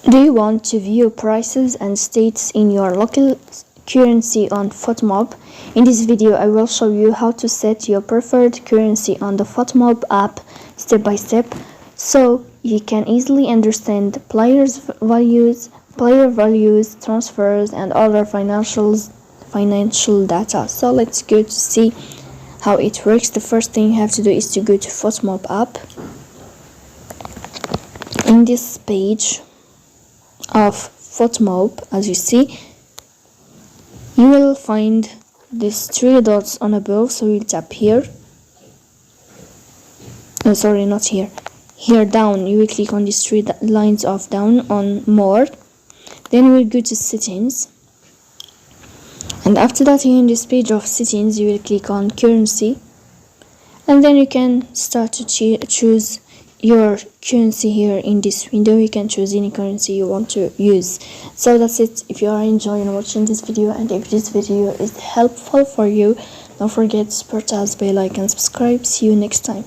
Do you want to view prices and states in your local currency on FotMob? In this video, I will show you how to set your preferred currency on the FotMob app step by step, so you can easily understand player values, transfers, and other financial data. So let's go to see how it works. The first thing you have to do is to go to FotMob app. In this page of FotMob, as you see, you will find these three dots on above, so you'll tap here. No, sorry, not here. Here down, you will click on these three lines of down on more. Then we'll go to settings, and after that, here in this page of settings, you will click on currency, and then you can start to choose your currency. Here in this window, you can choose any currency you want to use. So that's it. If you are enjoying watching this video, and if this video is helpful for you, don't forget to press bell icon and subscribe. See you next time.